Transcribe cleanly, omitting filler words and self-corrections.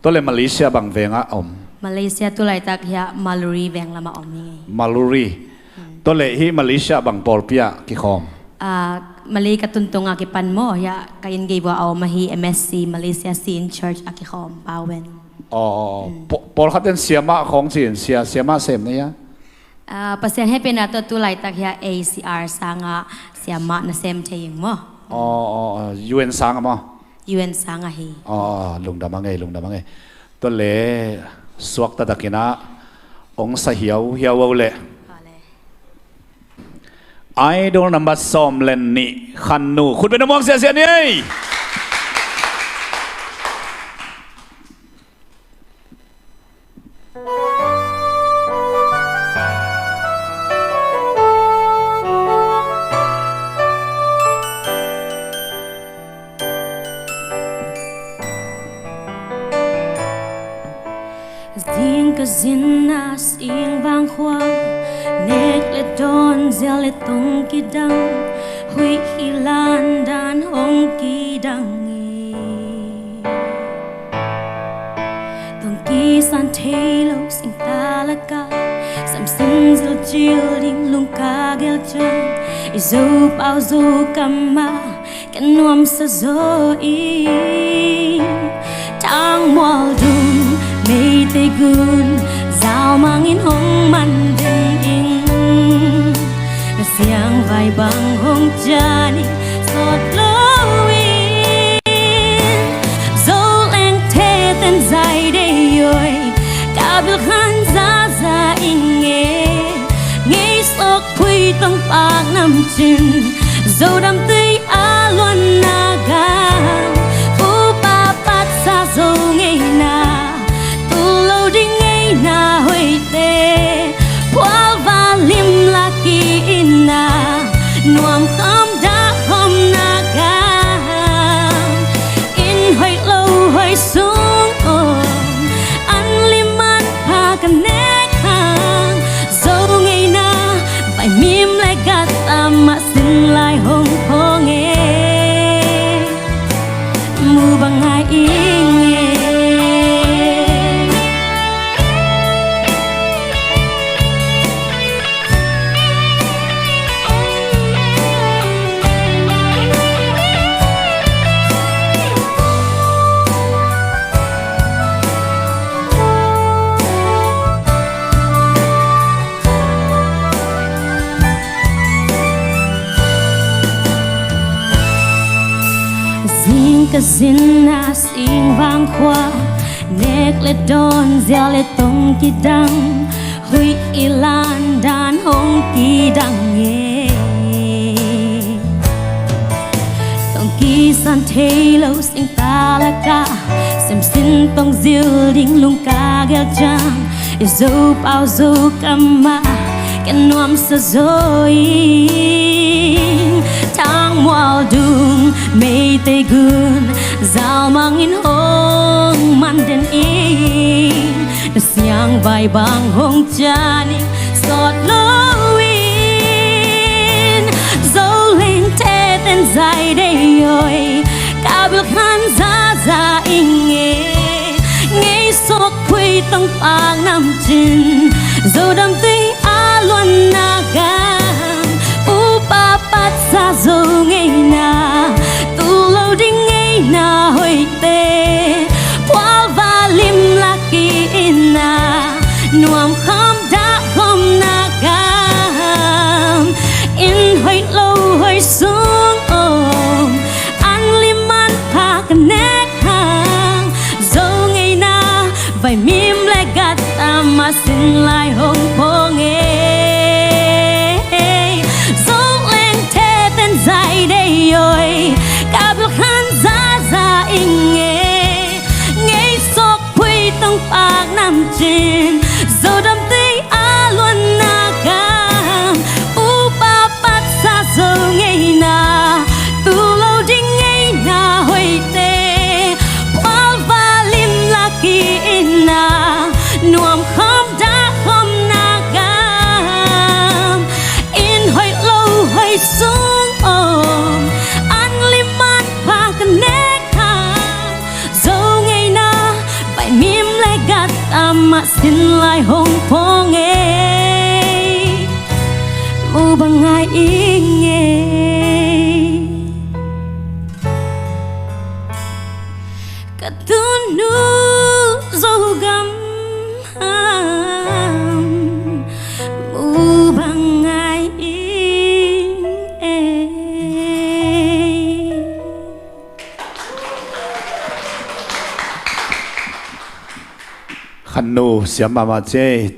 ตัวเลยมาเลเซียบางเวงอ่ะอมมาเลเซียตัวไรตักเฮียมาลูรีแวงละมาอมนี่มาลูรีตัวเลยที่มาเลเซียบางปอลเปียกี่คอมมาเลกัตุนตงอากิปันโมเฮียกัยินเก็บว่าเอามาฮี MSC Malaysia Scene Church อากิคอมปาเวนอ๋อปอลเขาเป็นเสียมาของจีนเสียมาเสมเนี่ยภาษาให้เป็นตัวไรตักเฮีย ACR สังอาเสียมาในเซมเทียงมั้งอ๋อ UN สังมั้งUN สังอาฮีอ๋อลุงดำมังไงตัวเล่สวกตะตะกินะองศาเหี่ยวเล่ไอดอลนัมบัสซอมเลนนี่ขันนูคุณเป็นน้องมองเสียนี่Zinas ing bang khoa nek le don zel le tong ki dang hui hilan dan hong ki dang tong ki san thelo sing talaka sam sin zil jil ding lung ka gel chan izo pau zo kama kan nuam sa zo i tang mol dum mây tây gun dạo mang in hong man đêm in xiang vai bằng hong chani sọt lâu in dấu leng thế tên dài đây rồi cả biểu khán ra in nghe sọc quy tông bạc nằm chân dấu đam tươi á luôn naga u ba bát sa dấu nghe na na hoi te pwa va lim la ki ina nuam kham da khom na ga in hoi lâu hoi sung an lim man pa kan nek hang zo ngei na vai mim lai gat ama sin lai hong hong mu bang ai Zinas ing vang khoa nek le don zel le tong ki dang hui ilan dan hong ki dang ye tong ki san thei lo sing ta la ka sem sin tong zil ding lung ka gel chang izo pau zo kama kan nuam sa zoi tang mual dung mây tây gun dạo mang in hong man den in siang vai bang hong chani sọt lâu in dấu lên thế tên dài đây rồi cả biểu khán ra in nghe sọc quy tông bạc nằm chân dấu đam tươi á luôn naga u ba bát sa dấu nghe na tu lâu đinh nghe na hoi te pwa va lim la ki ina nuam kham da khom na gam in hoi lâu hoi sung an lim man pa kan nek hang zo nghe na vai mim le gat ama sin lai hong phong dài đây rồi cả biểu khán ra in nghe sọc quy tông bạc nằm trên dấu đam tươi á luôn naga u ba bát sa dấu nghe na tu lâu đinh nghe na hoi te pwa va lim la ki ina nuam khom da khom naga in hoi lâu hoi sung an lim man pa kan nek hang zo ngei na vai ama xin lại hồng phong mu bằng ai ý nghe cả tu nu dâu găm mu bằng ai ý nghe khăn nô xiêm mà chế